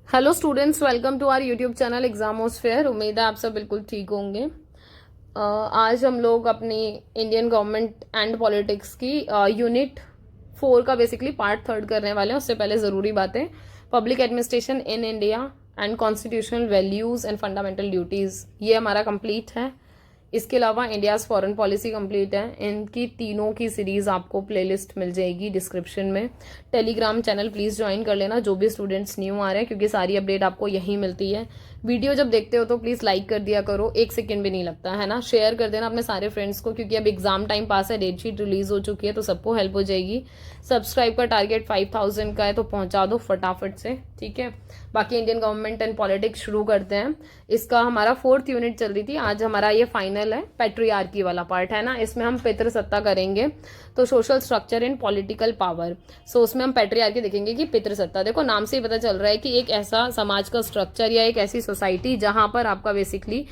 Hello students, welcome to our YouTube channel Examosphere. उम्मीद है आप सब बिल्कुल ठीक होंगे। आज हम लोग अपनी इंडियन गवर्नमेंट एंड पॉलिटिक्स की यूनिट 4 का बेसिकली पार्ट 3 करने वाले हैं। उससे पहले ज़रूरी बातें, public administration in India and constitutional values and fundamental duties, ये हमारा कंप्लीट है। इसके अलावा इंडियाज़ फॉरेन पॉलिसी कंप्लीट है। इनकी तीनों की सीरीज़ आपको प्लेलिस्ट मिल जाएगी डिस्क्रिप्शन में। टेलीग्राम चैनल प्लीज़ ज्वाइन कर लेना जो भी स्टूडेंट्स न्यू आ रहे हैं, क्योंकि सारी अपडेट आपको यहीं मिलती है। वीडियो जब देखते हो तो प्लीज़ लाइक कर दिया करो, 1 सेकेंड भी नहीं लगता है ना। शेयर कर देना अपने सारे फ्रेंड्स को, क्योंकि अब एग्जाम टाइम पास है, डेट शीट रिलीज हो चुकी है तो सबको हेल्प हो जाएगी। सब्सक्राइब का टारगेट 5000 का है तो पहुंचा दो फटाफट से, ठीक है। बाकी इंडियन गवर्नमेंट एंड पॉलिटिक्स शुरू करते हैं। इसका हमारा 4th यूनिट चल रही थी, आज हमारा ये फाइनल है। पैट्रियार्की वाला पार्ट है ना, इसमें हम पितृसत्ता करेंगे। तो social structure in political power, so उसमें हम पैट्रियार्की देखेंगे कि पितृसत्ता। देखो नाम से ही पता चल रहा है कि एक ऐसा समाज का स्ट्रक्चर या एक ऐसी सोसाइटी जहां पर आपका बेसिकली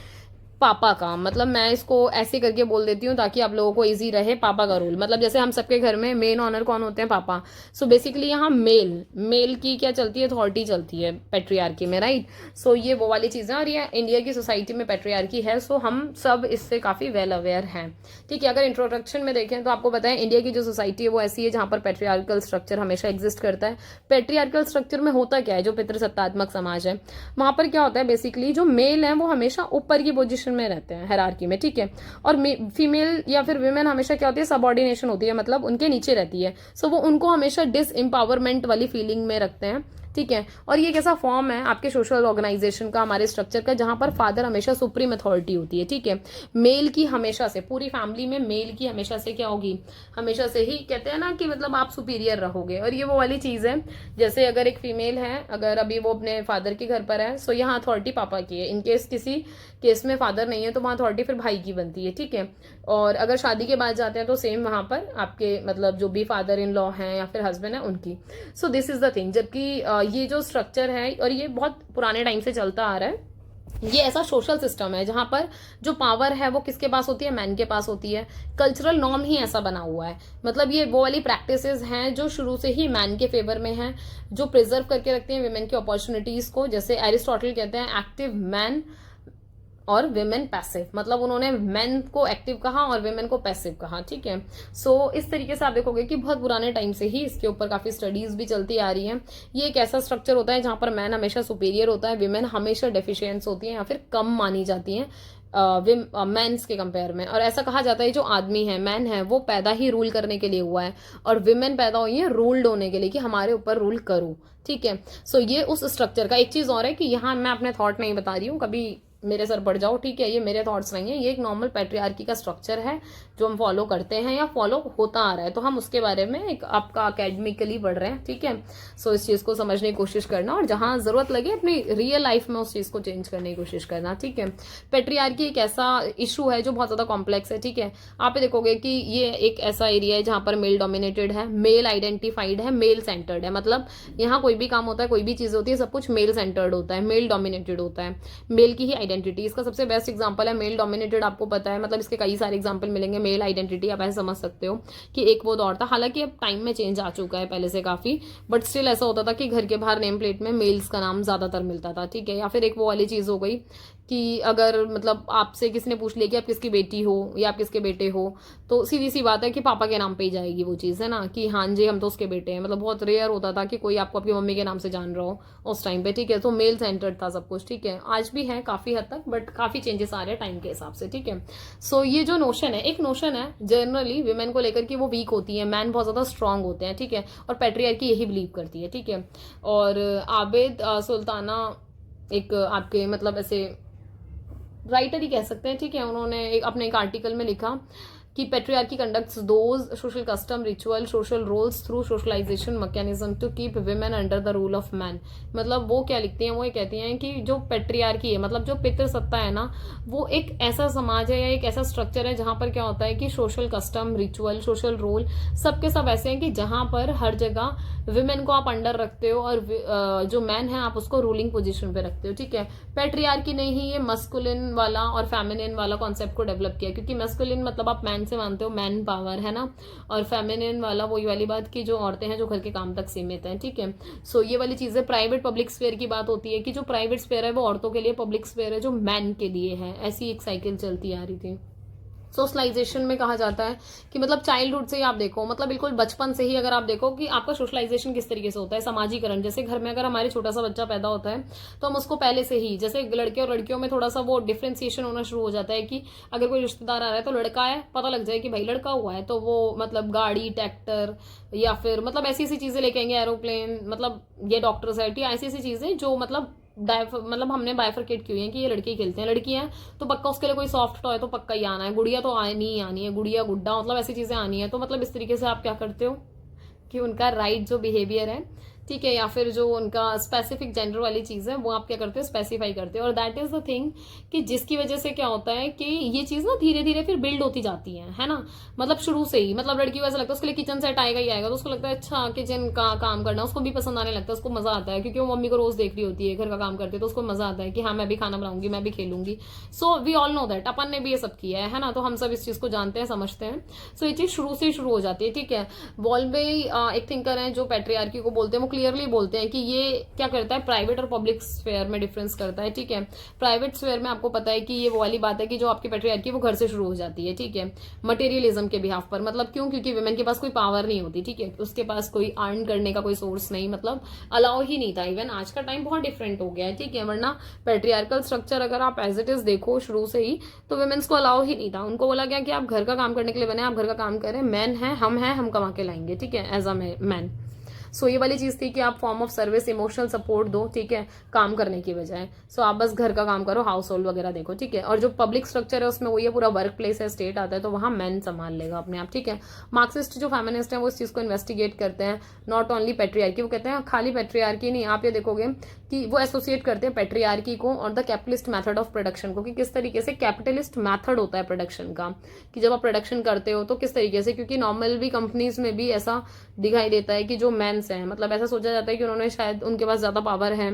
पापा का, मतलब मैं इसको ऐसे करके बोल देती हूँ ताकि आप लोगों को इजी रहे। पापा का रोल मतलब जैसे हम सबके घर में मेन ऑनर कौन होते हैं, पापा। सो बेसिकली यहाँ मेल की क्या चलती है, अथॉरिटी चलती है पैट्रियार्की में, राइट। सो ये वो वाली चीज़ें, और ये इंडिया की सोसाइटी में पैट्रियार्की है। सो हम सब इससे काफ़ी वेल अवेयर हैं, ठीक है। अगर इंट्रोडक्शन में देखें तो आपको पता है इंडिया की जो सोसाइटी है वो ऐसी है जहाँ पर पैट्रियार्कल स्ट्रक्चर हमेशा एग्जिस्ट करता है। पैट्रियार्कल स्ट्रक्चर में होता क्या है, जो पितृसत्तात्मक समाज है वहाँ पर क्या होता है, बेसिकली जो मेल है वो हमेशा ऊपर की पोजीशन में रहते हैं हायरार्की में, ठीक है। और फीमेल या फिर विमेन हमेशा क्या होती है, सबऑर्डिनेशन होती है, मतलब उनके नीचे रहती है। सो वो उनको हमेशा डिस एम्पावरमेंट वाली फीलिंग में रखते हैं, ठीक है। और ये कैसा फॉर्म है आपके सोशल ऑर्गेनाइजेशन का, हमारे स्ट्रक्चर का, जहां पर फादर हमेशा सुप्रीम अथॉरिटी होती है, ठीक है। मेल की हमेशा से, पूरी फैमिली में मेल की हमेशा से क्या होगी, हमेशा से ही कहते हैं ना कि मतलब आप सुपीरियर रहोगे। और ये वो वाली चीज है, जैसे अगर एक फीमेल है, अगर अभी वो अपने फादर के घर पर है, सो यहाँ अथॉरिटी पापा की है। इनकेस किसी केस में फादर नहीं है तो वहाँ अथॉरिटी फिर भाई की बनती है, ठीक है। और अगर शादी के बाद जाते हैं तो सेम वहां पर आपके मतलब जो भी फादर इन लॉ हैं या फिर हस्बैंड है उनकी। So this is the thing. जबकि ये जो स्ट्रक्चर है, और ये बहुत पुराने टाइम से चलता आ रहा है, ये ऐसा सोशल सिस्टम है जहां पर जो पावर है वो किसके पास होती है, मैन के पास होती है। कल्चरल नॉर्म ही ऐसा बना हुआ है, मतलब ये वो वाली प्रैक्टिसेस हैं जो शुरू से ही मैन के फेवर में हैं, जो प्रिजर्व करके रखते हैं विमेन की अपॉर्चुनिटीज को। जैसे एरिस्टोटल कहते हैं एक्टिव मैन और विमेन पैसिव, मतलब उन्होंने मेन को एक्टिव कहा और विमेन को पैसिव कहा, ठीक है। सो इस तरीके से आप देखोगे कि बहुत पुराने टाइम से ही इसके ऊपर काफी स्टडीज भी चलती आ रही हैं। ये एक ऐसा स्ट्रक्चर होता है जहां पर मैन हमेशा सुपीरियर होता है, विमेन हमेशा डेफिशिएंट्स होती हैं या फिर कम मानी जाती हैं मेंस के कंपेयर में। और ऐसा कहा जाता है जो आदमी है, मैन है, वो पैदा ही रूल करने के लिए हुआ है, और विमेन पैदा हुई है रूल्ड होने के लिए कि हमारे ऊपर रूल करो, ठीक है। सो ये उस स्ट्रक्चर का एक चीज और है कि यहाँ मैं अपने थॉट नहीं बता रही हूँ, कभी मेरे सर पड़ जाओ, ठीक है। ये मेरे थॉट्स नहीं है, ये एक नॉर्मल पैट्रियार्की का स्ट्रक्चर है जो हम फॉलो करते हैं या फॉलो होता आ रहा है। तो हम उसके बारे में एक आपका अकेडमिकली पढ़ रहे हैं, ठीक है। सो इस चीज को समझने की कोशिश करना, और जहां जरूरत लगे अपनी रियल लाइफ में उस चीज को चेंज करने की कोशिश करना, ठीक है। पैट्रियार्की एक ऐसा इशू है जो बहुत ज्यादा कॉम्प्लेक्स है, ठीक है। आप देखोगे कि ये एक ऐसा एरिया है जहां पर मेल डोमिनेटेड है, मेल आइडेंटिफाइड है, मेल सेंटर्ड है। मतलब यहाँ कोई भी काम होता है, कोई भी चीज होती है, सब कुछ मेल सेंटर्ड होता है, मेल डोमिनेटेड होता है, मेल की ही आइडेंटिटी। इसका सबसे बेस्ट एग्जांपल है मेल डोमिनेटेड, आपको पता है, मतलब इसके कई सारे एग्जांपल मिलेंगे। मेल आइडेंटिटी आप ऐसे समझ सकते हो कि एक वो दौर था, हालांकि अब टाइम में चेंज आ चुका है पहले से काफी, बट स्टिल ऐसा होता था कि घर के बाहर नेम प्लेट में मेल्स का नाम ज्यादातर मिलता था, ठीक है। या फिर एक वो वाली चीज हो गई कि अगर मतलब आपसे किसी ने पूछ लिया कि आप किसकी बेटी हो या आप किसके बेटे हो, तो सीधी सी बात है कि पापा के नाम पे ही जाएगी वो चीज़, है ना, कि हाँ जी हम तो उसके बेटे हैं। मतलब बहुत रेयर होता था कि कोई आपको अपनी मम्मी के नाम से जान रहा हो उस टाइम पे, ठीक है। तो मेल सेंटर्ड था सब कुछ, ठीक है। आज भी है काफ़ी हद तक, बट काफ़ी चेंजेस आ रहे हैं टाइम के हिसाब से, ठीक है। सो ये जो नोशन है, एक नोशन है जनरली विमेन को लेकर कि वो वीक होती है, मैन बहुत ज़्यादा स्ट्रांग होते हैं, ठीक है। और पैट्रियार्की यही बिलीव करती है, ठीक है। और आबिद सुल्ताना एक आपके मतलब ऐसे राइटर ही कह सकते हैं, ठीक है। उन्होंने अपने एक आर्टिकल में लिखा कि patriarchy conducts those social custom ritual social roles through socialization mechanism to keep women under the rule of man. मतलब वो क्या लिखती हैं, वो ये कहती हैं कि जो पैट्रियार्की है, मतलब जो पितृसत्ता है ना, वो एक ऐसा समाज है या एक ऐसा स्ट्रक्चर है जहां पर क्या होता है कि social custom ritual social role सबके सब ऐसे हैं कि जहां पर हर जगह विमेन को आप अंडर रखते हो और जो मैन है आप उसको रूलिंग पोजीशन पे रखते हो, ठीक है। पैट्रियार्की ने ही ये मस्कुलिन वाला और फेमिनिन वाला कॉन्सेप्ट को डेवलप किया, क्योंकि मस्कुलिन मतलब आप मैन से मानते हो मैन पावर, है ना। और फेमिनिन वाला वही वाली बात कि जो औरतें हैं जो घर के काम तक सीमित हैं, ठीक है। सो ये वाली चीजें प्राइवेट पब्लिक स्फेयर की बात होती है कि जो प्राइवेट स्फेयर है वो औरतों के लिए, पब्लिक स्फेयर है जो मैन के लिए है। ऐसी एक साइकिल चलती आ रही थी। सोशलाइजेशन में कहा जाता है कि मतलब चाइल्डहुड से ही आप देखो, मतलब बिल्कुल बचपन से ही अगर आप देखो कि आपका सोशलाइजेशन किस तरीके से होता है, समाजीकरण। जैसे घर में अगर हमारे छोटा सा बच्चा पैदा होता है तो हम उसको पहले से ही, जैसे लड़के और लड़कियों में थोड़ा सा वो डिफ्रेंसिएशन होना शुरू हो जाता है कि अगर कोई रिश्तेदार आ रहा है तो लड़का है, पता लग जाए कि भाई लड़का हुआ है, तो वो मतलब गाड़ी, ट्रैक्टर या फिर मतलब ऐसी ऐसी चीजें लेके आएंगे, एरोप्लेन, मतलब ये डॉक्टर्स है, ऐसी ऐसी चीजें जो मतलब हमने बाइफरकेट की हुई है कि ये लड़के ही खेलते हैं, लड़की है तो पक्का उसके लिए कोई सॉफ्ट टॉय तो पक्का ही आना है, गुड़िया तो आनी ही आनी है, गुड़िया गुड्डा मतलब ऐसी चीजें आनी है। तो मतलब इस तरीके से आप क्या करते हो कि उनका राइट जो बिहेवियर है, ठीक है, या फिर जो उनका स्पेसिफिक जेंडर वाली चीज है वो आप क्या करते हो, स्पेसिफाई करते हो। और दैट इज द थिंग कि जिसकी वजह से क्या होता है कि ये चीज ना धीरे धीरे फिर बिल्ड होती जाती है ना। मतलब शुरू से ही, मतलब लड़की को ऐसा लगता है उसके लिए किचन सेट आएगा ही आएगा, तो उसको लगता है अच्छा किचन का काम करना उसको भी पसंद आने लगता है, उसको मजा आता है क्योंकि वो मम्मी को रोज देख रही होती है घर का काम करते हैं, तो उसको मजा आता है कि हाँ मैं भी खाना बनाऊंगी, मैं भी खेलूंगी। So we all know that, अपन ने भी ये सब किया है ना, तो हम सब इस चीज को जानते हैं, समझते हैं। सो ये चीज शुरू से ही शुरू हो जाती है, ठीक है। बॉल्बे एक थिंकर है जो पैट्रियार्की को बोलते हैं, वो क्लियरली बोलते हैं कि ये क्या करता है, प्राइवेट और पब्लिक स्फेयर में डिफरेंस करता है, ठीक है। प्राइवेट स्फेयर में आपको पता है कि ये वो वाली बात है कि जो आपकी पैट्रियार्की वो घर से शुरू हो जाती है, ठीक है, मटेरियलिज्म के बिहाफ पर। मतलब क्यों, क्योंकि वुमेन के पास कोई पावर नहीं होती, ठीक है, उसके पास कोई अर्न करने का कोई सोर्स नहीं, मतलब अलाउ ही नहीं था। इवन आज का टाइम बहुत डिफरेंट हो गया है, ठीक है, वरना पैट्रियार्कल स्ट्रक्चर अगर आप एज इट इज देखो शुरू से ही, तो वुमेन्स को अलाउ ही नहीं था। उनको बोला गया कि आप घर का काम करने के लिए बने, आप घर का काम करें, मैन है, हम कमा के लाएंगे, ठीक है, एज अ मैन। सो ये वाली चीज थी कि आप form of service, emotional support दो, ठीक है, काम करने की बजाय। सो आप बस घर का काम करो, हाउस होल्ड वगैरह देखो, ठीक है। और जो पब्लिक स्ट्रक्चर है उसमें वो ये पूरा वर्क प्लेस है, स्टेट आता है, तो वहां मैन संभाल लेगा अपने आप, ठीक है। मार्क्सिस्ट जो फेमिनिस्ट है वो इस चीज को इन्वेस्टिगेट करते हैं, नॉट ओनली पेट्रियार्की, वो कहते हैं खाली पेट्रियार्की नहीं, आप ये देखोगे कि वो एसोसिएट करते हैं पेट्रियार्की को और the capitalist method of production को, कि किस तरीके से कैपिटलिस्ट मेथड होता है प्रोडक्शन का, कि जब आप प्रोडक्शन करते हो तो किस तरीके से, क्योंकि नॉर्मल भी कंपनीज में भी ऐसा दिखाई देता है कि जो मेंस हैं, मतलब ऐसा सोचा जाता है कि उन्होंने शायद उनके पास ज्यादा पावर है,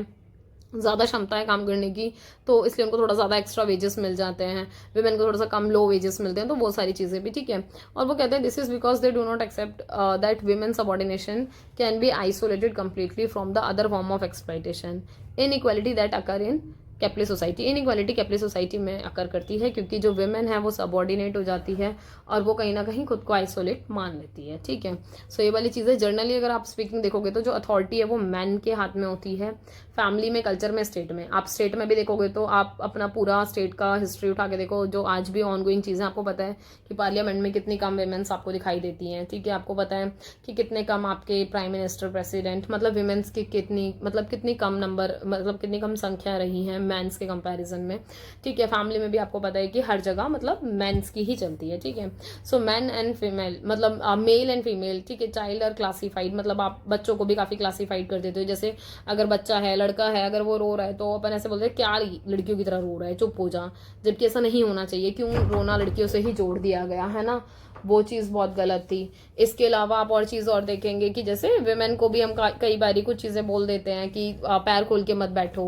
ज्यादा क्षमता है काम करने की, तो इसलिए उनको थोड़ा ज्यादा एक्स्ट्रा वेजेस मिल जाते हैं, विमेन को थोड़ा सा कम लो वेजेस मिलते हैं, तो वो सारी चीजें भी, ठीक है। और वो कहते हैं this is because they do not accept that women subordination can be isolated completely from the other form of exploitation, inequality that occur in capitalist society. Inequality capitalist society में अकर करती है क्योंकि जो विमेन है वो subordinate हो जाती है और वो कहीं ना कहीं खुद को आइसोलेट मान लेती है, ठीक है। सो ये वाली चीजें जर्नली अगर आप स्पीकिंग देखोगे तो जो अथॉरिटी है वो मैन के हाथ में होती है, फैमिली में, कल्चर में, स्टेट में। आप स्टेट में भी देखोगे तो आप अपना पूरा स्टेट का हिस्ट्री उठा के देखो, जो आज भी ऑनगोइंग चीजें, आपको पता है कि पार्लियामेंट में कितनी कम विमेन्स आपको दिखाई देती हैं, ठीक है। आपको पता है कि कितने कम आपके प्राइम मिनिस्टर, प्रेसिडेंट, मतलब विमेन्स की कितनी कम नंबर, मतलब कितनी कम संख्या रही है मेंस के कंपैरिजन में, ठीक है। फैमिली में भी आपको पता है कि हर जगह मतलब मेंस की ही चलती है, ठीक है। सो मैन एंड फीमेल, मतलब मेल एंड फीमेल, ठीक है। चाइल्ड आर क्लासिफाइड, मतलब आप बच्चों को भी काफी क्लासिफाइड कर देते हो। जैसे अगर बच्चा है, लड़का है, अगर वो रो रहा है तो अपन ऐसे बोलते हैं क्या लड़कियों की तरह रो रहा है, चुप हो जा, जबकि ऐसा नहीं होना चाहिए। क्यों रोना लड़कियों से ही जोड़ दिया गया है ना, वो चीज बहुत गलत थी। इसके अलावा आप और चीज और देखेंगे कि जैसे विमेन को भी हम कई बारी कुछ चीजें बोल देते हैं कि पैर खोल के मत बैठो,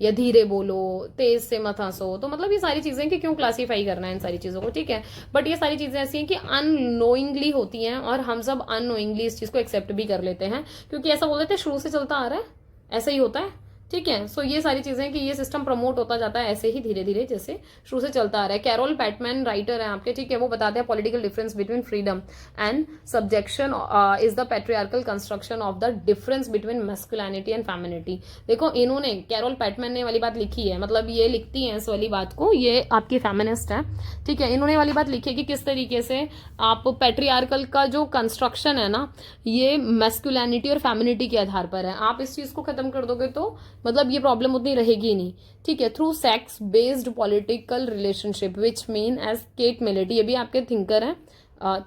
या धीरे बोलो, तेज से मत हंसो, तो मतलब ये सारी चीजें कि क्यों क्लासीफाई करना है इन सारी चीजों को, ठीक है। बट ये सारी चीजें ऐसी हैं कि अननोइंगली होती हैं और हम सब अननोइंगली इस चीज को एक्सेप्ट भी कर लेते हैं, क्योंकि ऐसा बोल देते हैं शुरू से चलता आ रहा है, ऐसा ही होता है, ठीक है। सो ये सारी चीजें कि ये सिस्टम प्रमोट होता जाता है ऐसे ही धीरे धीरे, जैसे शुरू से चलता आ रहा है। कैरोल बैटमैन राइटर है आपके, ठीक है, वो बताते हैं political difference between freedom and subjection is the patriarchal construction of the difference between masculinity and femininity. देखो इन्होंने, कैरोल बैटमैन ने वाली बात लिखी है, मतलब ये लिखती है इस वाली बात को, ये आपकी फेमिनिस्ट है, ठीक है। इन्होंने वाली बात लिखी है कि किस तरीके से आप पैट्रियार्कल का जो कंस्ट्रक्शन है ना, ये मैस्कुलिनिटी और फेमिनिटी के आधार पर है। आप इस चीज को खत्म कर दोगे तो मतलब ये प्रॉब्लम उतनी रहेगी नहीं, ठीक है। Through sex based political relationship which mean as Kate Millett, ये भी आपके थिंकर हैं,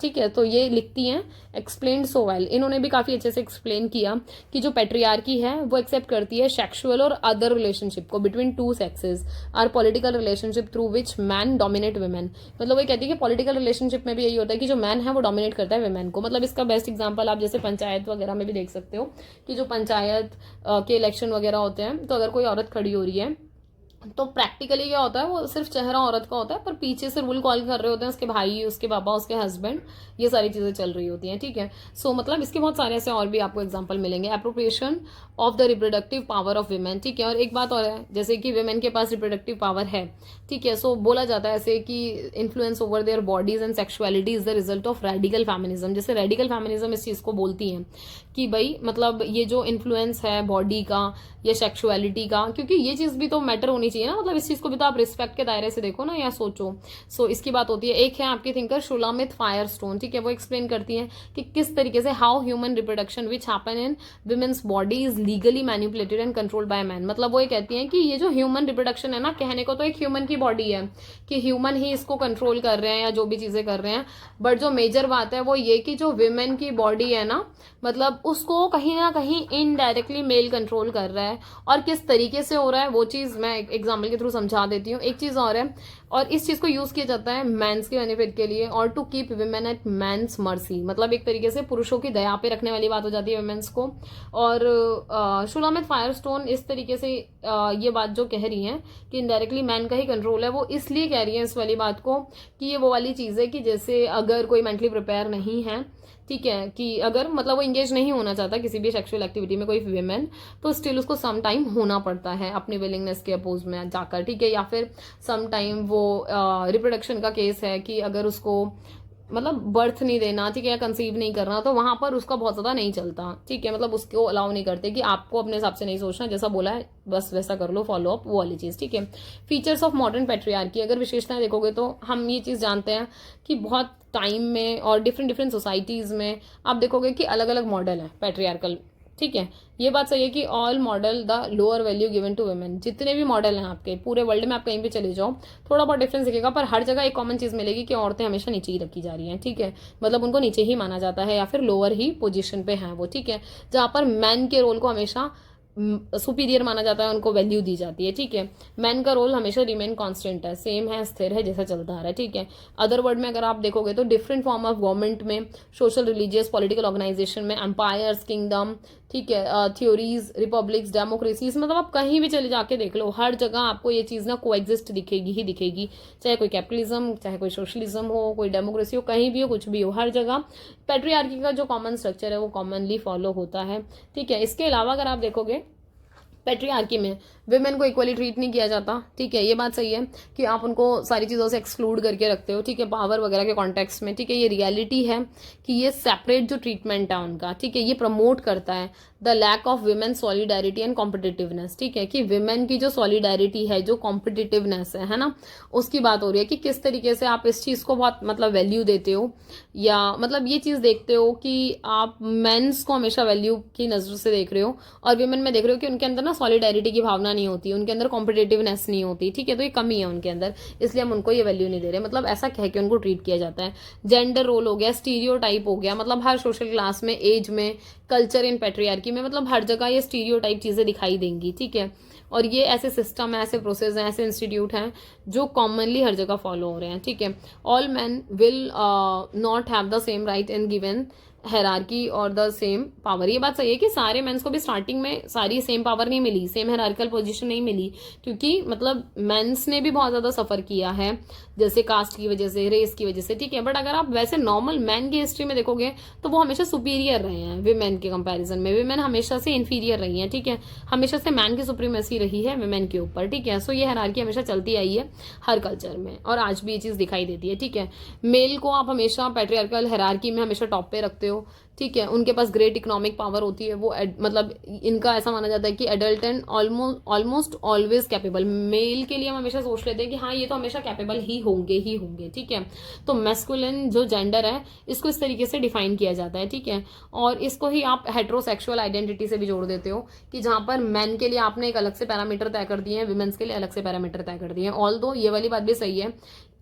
ठीक है। तो ये लिखती हैं एक्सप्लेन्ड सो वेल, इन्होंने भी काफी अच्छे से एक्सप्लेन किया कि जो पैट्रियार्की है वो एक्सेप्ट करती है सेक्सुअल और अदर रिलेशनशिप को between two sexes are political relationship through which man dominate women. मतलब वो कहती है कि पॉलिटिकल रिलेशनशिप में भी यही होता है कि जो मैन है वो डोमिनेट करता है वुमेन को। मतलब इसका बेस्ट एग्जाम्पल आप जैसे पंचायत वगैरह में भी देख सकते हो कि जो पंचायत के इलेक्शन वगैरह होते हैं, तो अगर कोई औरत खड़ी हो रही है तो प्रैक्टिकली क्या होता है, वो सिर्फ चेहरा औरत का होता है, पर पीछे से रूल कॉल कर रहे होते हैं उसके भाई, उसके पापा, उसके हस्बैंड, ये सारी चीजें चल रही होती हैं, ठीक है। सो मतलब इसके बहुत सारे ऐसे और भी आपको एग्जांपल मिलेंगे। Appropriation of the reproductive power of women, ठीक है। और एक बात और है, जैसे कि वीमेन के पास रिप्रोडक्टिव पावर है, ठीक है। सो बोला जाता है ऐसे कि influence over their bodies and sexuality is the result of radical feminism. जैसे रेडिकल फेमिनिज्म इस चीज को बोलती है कि भाई मतलब ये जो इन्फ्लुएंस है बॉडी का या सेक्सुअलिटी का, क्योंकि ये चीज भी तो मैटर होनी चाहिए ना, मतलब इस चीज को भी तो आप रिस्पेक्ट के दायरे से देखो ना या सोचो। सो इसकी बात होती है। एक है आपकी थिंकर शुलामित फायरस्टोन, ठीक है। वो एक्सप्लेन करती है कि किस तरीके से how human reproduction which happen in women's body is legally manipulated and controlled by man. मतलब वो ये कहती है कि ये जो ह्यूमन रिप्रोडक्शन है ना, कहने को तो एक ह्यूमन की बॉडी है कि ह्यूमन ही इसको कंट्रोल कर रहे हैं या जो भी चीजें कर रहे हैं, बट जो मेजर बात है वो ये कि जो विमेन की बॉडी है ना, मतलब उसको कहीं ना कहीं इनडायरेक्टली मेल कंट्रोल कर रहा है। और किस तरीके से हो रहा है वो चीज मैं एग्जाम्पल के थ्रू समझा देती हूँ। एक चीज और है, और इस चीज को यूज किया जाता है मेंस के बेनिफिट के लिए और to keep women at men's mercy. मतलब एक तरीके से पुरुषों की दया पे रखने वाली बात हो जाती है विमेन्स को। और शुलामित फायरस्टोन इस तरीके से ये बात जो कह रही है कि इनडायरेक्टली मैन का ही कंट्रोल है, वो इसलिए कह रही है इस वाली बात को कि ये वो वाली चीज है कि जैसे अगर कोई मेंटली प्रिपेयर नहीं है, ठीक है, कि अगर मतलब वो इंगेज नहीं होना चाहता किसी भी सेक्सुअल एक्टिविटी में कोई वीमेन, तो स्टिल उसको सम टाइम होना पड़ता है अपनी विलिंगनेस के अपोज में जाकर, ठीक है। या फिर सम टाइम वो रिप्रोडक्शन का केस है कि अगर उसको मतलब बर्थ नहीं देना, ठीक है, या कंसीव नहीं करना, तो वहां पर उसका बहुत ज्यादा नहीं चलता, ठीक है। मतलब उसको अलाउ नहीं करते कि आपको अपने हिसाब से नहीं सोचना, जैसा बोला है बस वैसा कर लो, फॉलो अप, वो वाली चीज, ठीक है। फीचर्स ऑफ मॉडर्न पेट्रियार्की, अगर विशेषताएं देखोगे तो हम ये चीज जानते हैं कि बहुत टाइम में और डिफरेंट डिफरेंट सोसाइटीज में आप देखोगे कि अलग अलग मॉडल है पेट्रियार्कल, ठीक है। ये बात सही है कि all model the lower value given to women. जितने भी मॉडल हैं आपके पूरे वर्ल्ड में, आप कहीं भी चले जाओ, थोड़ा बहुत डिफरेंस दिखेगा, पर हर जगह एक कॉमन चीज मिलेगी कि औरतें हमेशा नीचे ही रखी जा रही हैं, ठीक है। मतलब उनको नीचे ही माना जाता है या फिर लोअर ही पोजीशन पे हैं वो, ठीक है। जहां पर मैन के रोल को हमेशा सुपीरियर माना जाता है, उनको वैल्यू दी जाती है, ठीक है। मैन का रोल हमेशा रिमेन कांस्टेंट है, सेम है, स्थिर है, जैसा चलता आ रहा है, ठीक है। अदर वर्ड में अगर आप देखोगे तो डिफरेंट फॉर्म ऑफ गवर्नमेंट में, सोशल रिलीजियस पॉलिटिकल ऑर्गेनाइजेशन में, एम्पायर्स, किंगडम, ठीक है, थ्योरीज, रिपब्लिक्स, डेमोक्रेसीज, मतलब आप कहीं भी चले जाके देख लो, हर जगह आपको ये चीज ना कोएग्जिस्ट दिखेगी ही दिखेगी। चाहे कोई कैपिटलिज्म, चाहे कोई सोशलिज्म हो, कोई डेमोक्रेसी हो, कहीं भी हो, कुछ भी हो, हर जगह पेट्रियार्की का जो कॉमन स्ट्रक्चर है वो कॉमनली फॉलो होता है, ठीक है। इसके अलावा अगर आप देखोगे पेट्रियार्की में विमेन को इक्वली ट्रीट नहीं किया जाता, ठीक है। ये बात सही है कि आप उनको सारी चीज़ों से एक्सक्लूड करके रखते हो, ठीक है, पावर वगैरह के कॉन्टेक्स्ट में, ठीक है। ये रियलिटी है कि ये सेपरेट जो ट्रीटमेंट है उनका, ठीक है, ये प्रमोट करता है the lack of women solidarity and competitiveness, ठीक है, कि विमेन की जो सॉलिडेरिटी है, जो कॉम्पिटिटिवनेस है ना, उसकी बात हो रही है कि किस तरीके से आप इस चीज़ को बहुत मतलब वैल्यू देते हो, या मतलब ये चीज़ देखते हो कि आप मेंस को हमेशा वैल्यू की नज़र से देख रहे हो और विमेन में देख रहे हो कि उनके अंदर ना सॉलिडेरिटी की भावना नहीं होती, उनके अंदर कॉम्पिटेटिवनेस नहीं होती, ठीक है। तो ये कमी है उनके अंदर, इसलिए हम उनको ये वैल्यू नहीं दे रहे, मतलब ऐसा कह के उनको ट्रीट किया जाता है। जेंडर रोल हो गया, स्टीरियोटाइप हो गया, मतलब हर सोशल क्लास में, एज में, कल्चर इन पेट्रियार्की में, मतलब हर जगह ये स्टीरियोटाइप चीजें दिखाई देंगी, ठीक है। और ये ऐसे सिस्टम है, ऐसे प्रोसेस हैं, ऐसे इंस्टीट्यूट हैं जो कॉमनली हर जगह फॉलो हो रहे हैं, ठीक है। All man will not have the same right in given hierarchy और द सेम पावर। ये बात सही है कि सारे मेंस को भी स्टार्टिंग में सारी सेम पावर नहीं मिली, सेम हेरार्किकल पोजीशन नहीं मिली, क्योंकि मतलब मेंस ने भी बहुत ज्यादा सफर किया है, जैसे कास्ट की वजह से, रेस की वजह से, ठीक है। बट अगर आप वैसे नॉर्मल मैन की हिस्ट्री में देखोगे तो वो हमेशा सुपीरियर रहे हैं विमेन के कंपैरिजन में, विमेन हमेशा से इन्फीरियर रही है, ठीक है। हमेशा से मैन की सुप्रीमेसी रही है विमेन के ऊपर, ठीक है। सो ये हेरार्की हमेशा चलती आई है हर कल्चर में और आज भी ये चीज दिखाई देती है, ठीक है। मेल को आप हमेशा पैट्रियार्कल हेरार्की में हमेशा टॉप पे रखते हो, ठीक है। उनके पास ग्रेट इकोनॉमिक पावर होती है, वो मतलब इनका ऐसा माना जाता है कि adult and almost always capable. Male के लिए हम हमेशा सोच लेते हैं कि हाँ ये तो हमेशा कैपेबल ही होंगे, ठीक है। तो मैस्कुलिन जो जेंडर है इसको इस तरीके से डिफाइन किया जाता है, ठीक है। और इसको ही आप हेट्रोसेक्सुअल आइडेंटिटी से भी जोड़ देते हो कि जहां पर मैन के लिए आपने एक अलग से पैरामीटर तय कर दिए हैं, विमेन्स के लिए अलग से पैरामीटर तय कर दिए हैं। ऑल्दो ये वाली बात भी सही है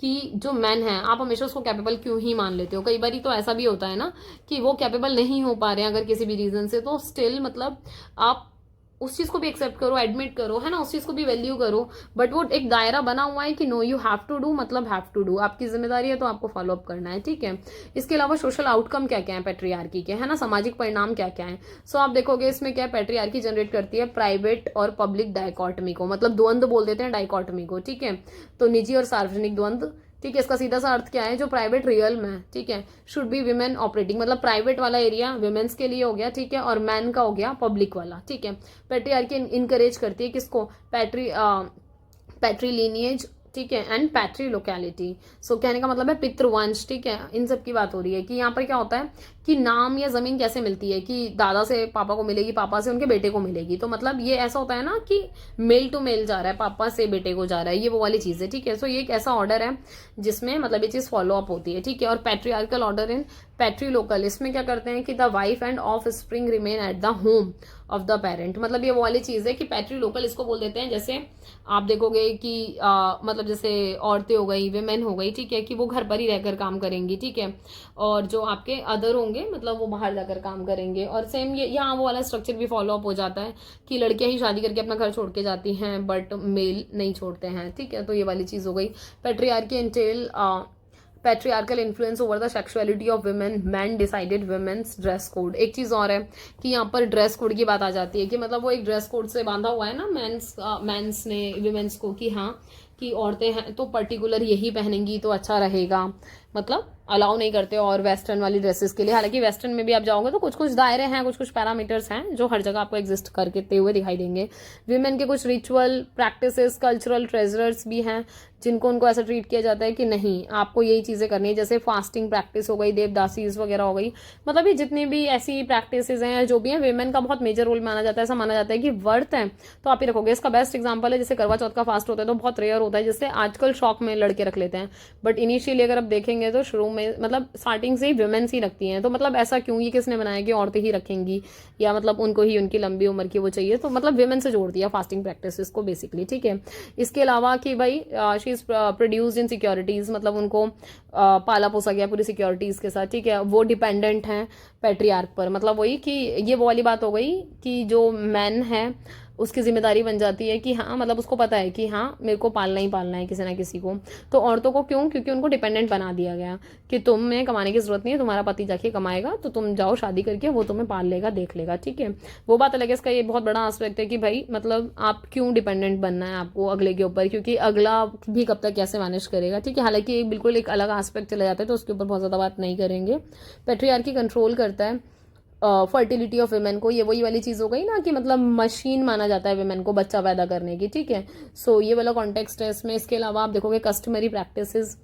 कि जो मैन है आप हमेशा उसको कैपेबल क्यों ही मान लेते हो। कई बार तो ऐसा भी होता है ना कि वो कैपेबल नहीं हो पा रहे हैं अगर किसी भी रीजन से, तो स्टिल मतलब आप उस चीज़ को भी एक्सेप्ट करो, एडमिट करो, है ना, उस चीज़ को भी वैल्यू करो। बट वो एक दायरा बना हुआ है कि no you have to do, मतलब हैव टू डू, आपकी जिम्मेदारी है तो आपको फॉलो अप करना है, ठीक है। इसके अलावा सोशल आउटकम क्या क्या है पैट्रियार्की के, है ना, सामाजिक परिणाम क्या क्या है। सो आप देखोगे इसमें क्या पैट्रियार्की जनरेट करती है, प्राइवेट और पब्लिक डायकॉटमी को, मतलब द्वंद्व बोल देते हैं डायकॉटमी को, ठीक है। तो निजी और सार्वजनिक द्वंद्व, ठीक है। इसका सीधा सा अर्थ क्या है, जो प्राइवेट रियल में है, ठीक है, शुड बी विमेन ऑपरेटिंग, मतलब प्राइवेट वाला एरिया विमेन्स के लिए हो गया, ठीक है, और मैन का हो गया पब्लिक वाला, ठीक है। पैट्रियार्की इनकरेज करती है किसको, पैट्रीलिनिएज, ठीक है, एंड पैट्री लोकेलिटी। सो कहने का मतलब है पितृवंश, ठीक है, इन सब की बात हो रही है कि यहाँ पर क्या होता है कि नाम या जमीन कैसे मिलती है, कि दादा से पापा को मिलेगी, पापा से उनके बेटे को मिलेगी। तो मतलब ये ऐसा होता है ना कि मेल टू मेल जा रहा है, पापा से बेटे को जा रहा है, ये वो वाली चीज है, ठीक है। सो ये एक ऐसा ऑर्डर है जिसमें मतलब ये चीज फॉलो अप होती है, ठीक है। और पैट्रियार्कल ऑर्डर इन पैट्री लोकल, इसमें क्या करते हैं कि the wife end of spring remain at the home of the parent, मतलब ये वो वाली चीज है कि पैट्री लोकल इसको बोल देते हैं। जैसे आप देखोगे कि मतलब जैसे औरतें हो गई, विमेन हो गई, ठीक है, कि वो घर पर ही रहकर काम करेंगी, ठीक है, और जो आपके अदर होंगे मतलब वो बाहर जाकर काम करेंगे। और सेम ये यहाँ वो वाला स्ट्रक्चर भी फॉलो अप हो जाता है कि लड़कियां ही शादी करके अपना घर छोड़ के जाती हैं बट मेल नहीं छोड़ते हैं, ठीक है। तो ये वाली चीज हो गई। Patriarchy entail patriarchal influence over the sexuality of women, man decided women's dress code. एक चीज और है कि यहाँ पर ड्रेस कोड की बात आ जाती है कि मतलब वो एक ड्रेस कोड से बांधा हुआ है ना मेंस ने वुमेन्स को, कि हाँ कि औरतें हैं तो पर्टिकुलर यही पहनेंगी तो अच्छा रहेगा, मतलब अलाउ नहीं करते और वेस्टर्न वाली ड्रेसेस के लिए। हालांकि वेस्टर्न में भी आप जाओगे तो कुछ कुछ दायरे हैं, कुछ कुछ पैरामीटर्स हैं जो हर जगह आपको एग्जिस्ट करते हुए दिखाई देंगे। विमेन के कुछ रिचुअल प्रैक्टिसेस, कल्चरल ट्रेजर्स भी हैं जिनको उनको ऐसा ट्रीट किया जाता है कि नहीं आपको यही चीजें करनी है, जैसे फास्टिंग प्रैक्टिस हो गई, देवदासीज वगैरह हो गई, मतलब ये जितनी भी ऐसी प्रैक्टिसेस हैं जो भी हैं विमेन का बहुत मेजर रोल माना जाता है। ऐसा माना जाता है कि व्रत है तो आप ही रखोगे। इसका बेस्ट एग्जाम्पल है जैसे करवा चौथ का फास्ट होता है तो बहुत रेयर होता है, जिससे आजकल शौक में लड़के रख लेते हैं, बट इनिशियली अगर आप देखेंगे तो शुरू में मतलब स्टार्टिंग से ही विमेन्स ही रखती हैं। तो मतलब ऐसा क्यों, ये किसने बनाया कि औरतें ही रखेंगी, या मतलब उनको ही उनकी लंबी उम्र की वो चाहिए, तो मतलब विमेन से जोड़ दिया फास्टिंग प्रैक्टिस को बेसिकली, ठीक है। इसके अलावा कि भाई she is produced in securities, मतलब उनको पाला पोसा गया पूरी सिक्योरिटीज के साथ, ठीक है। वो डिपेंडेंट हैं पैट्रियार्क पर, मतलब वही कि ये वो वाली बात हो गई कि जो मैन है उसकी जिम्मेदारी बन जाती है कि हाँ मतलब उसको पता है कि हाँ मेरे को पालना ही पालना है किसी ना किसी को। तो औरतों को क्यों, क्योंकि उनको डिपेंडेंट बना दिया गया कि तुम्हें कमाने की जरूरत नहीं है, तुम्हारा पति जाके कमाएगा तो तुम जाओ शादी करके, वो तुम्हें पाल लेगा, देख लेगा, ठीक है। वो बात अलग है। इसका ये बहुत बड़ा एस्पेक्ट है कि भाई मतलब आप क्यों डिपेंडेंट बनना है आपको अगले के ऊपर, क्योंकि अगला भी कब तक कैसे मैनेज करेगा, ठीक है। हालांकि बिल्कुल एक अलग एस्पेक्ट चला जाता है तो उसके ऊपर बहुत ज्यादा बात नहीं करेंगे। पैट्रियार्की कंट्रोल करता है फर्टिलिटी ऑफ वुमेन को, ये वही वाली चीज हो गई ना कि मतलब मशीन माना जाता है वुमेन को बच्चा पैदा करने की, ठीक है। सो ये वाला कॉन्टेक्स्ट है इसमें। इसके अलावा आप देखोगे कस्टमरी प्रैक्टिसेस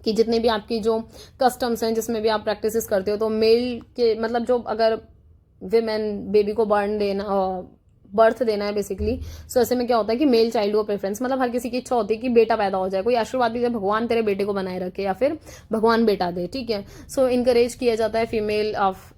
कि जितने भी आपकी जो कस्टम्स हैं जिसमें भी आप प्रैक्टिसेस करते हो, तो मेल के मतलब जो अगर विमेन बेबी को बर्थ देना है बेसिकली, सो ऐसे में क्या होता है कि मेल चाइल्ड को प्रेफरेंस, मतलब हर किसी की इच्छा होती है कि बेटा पैदा हो जाए, कोई आशीर्वाद दीजिए भगवान तेरे बेटे को बनाए रखे या फिर भगवान बेटा दे, ठीक है। सो इनकरेज किया जाता है फीमेल ऑफ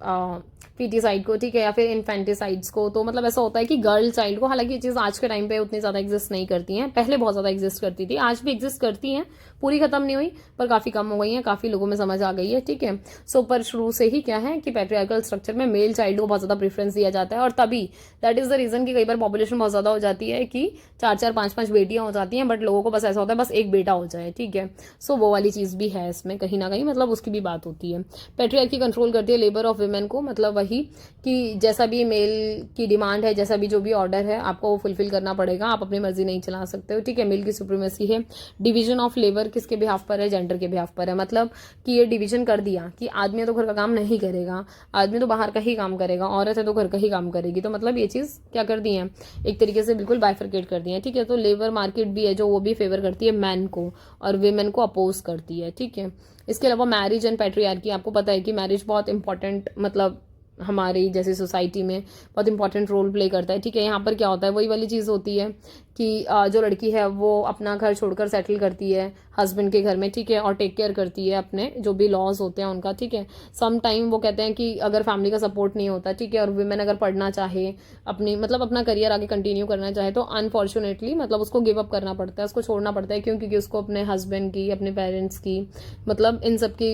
फीटिसाइड को, ठीक है, या फिर इन्फेंटिसाइड्स को। तो मतलब ऐसा होता है कि गर्ल चाइल्ड को, हालांकि ये चीज़ आज के टाइम पे उतनी ज़्यादा एग्जिस्ट नहीं करती हैं, पहले बहुत ज़्यादा एग्जिस्ट करती थी, आज भी एग्जिस्ट करती हैं, पूरी खत्म नहीं हुई पर काफ़ी कम हो गई हैं, काफ़ी लोगों में समझ आ गई है, ठीक है। सो पर शुरू से ही क्या है कि पैट्रियार्कल स्ट्रक्चर में मेल चाइल्ड को बहुत ज़्यादा प्रेफरेंस दिया जाता है, और तभी दैट इज़ द रीज़न कि कई बार पॉपुलेशन बहुत ज़्यादा हो जाती है कि 4-4 5-5 बेटियां हो जाती हैं, बट लोगों को बस ऐसा होता है बस एक बेटा हो जाए, ठीक है। सो वो वाली चीज़ भी है इसमें कहीं ना कहीं, मतलब उसकी भी बात होती है। पैट्रियार्की कंट्रोल करती है लेबर ऑफ वुमेन को, मतलब वही कि जैसा भी मेल की डिमांड है, जैसा भी जो भी ऑर्डर है आपको वो फुलफिल करना पड़ेगा, आप अपनी मर्जी नहीं चला सकते हो, ठीक है। मेल की सुप्रीमेसी है। डिवीजन ऑफ लेबर किसके बिहाफ पर है, जेंडर के बिहाफ पर है, मतलब कि ये डिवीजन कर दिया कि आदमी तो घर का काम नहीं करेगा, आदमी तो बाहर का ही काम करेगा, औरत है तो घर का ही काम करेगी। तो मतलब ये चीज़ क्या कर दी है, एक तरीके से बिल्कुल बाइफरकेट कर दी है, ठीक है। तो लेबर मार्केट भी है जो वो भी फेवर करती है मैन को और वेमेन को अपोज करती है, ठीक है। इसके अलावा मैरिज एंड पैट्रियार्की, आपको पता है कि मैरिज बहुत इंपॉर्टेंट मतलब हमारी जैसी सोसाइटी में बहुत इंपॉर्टेंट रोल प्ले करता है, ठीक है। यहाँ पर क्या होता है, वही वाली चीज़ होती है कि जो लड़की है वो अपना घर छोड़कर सेटल करती है हस्बैंड के घर में, ठीक है, और टेक केयर करती है अपने जो भी लॉज होते हैं उनका, ठीक है। सम टाइम वो कहते हैं कि अगर फैमिली का सपोर्ट नहीं होता, ठीक है, और वुमेन अगर पढ़ना चाहे अपनी मतलब अपना करियर आगे कंटिन्यू करना चाहे तो अनफॉर्चुनेटली मतलब उसको गिव अप करना पड़ता है, उसको छोड़ना पड़ता है, क्यों, क्योंकि उसको अपने हस्बैंड की, अपने पेरेंट्स की, मतलब इन सब की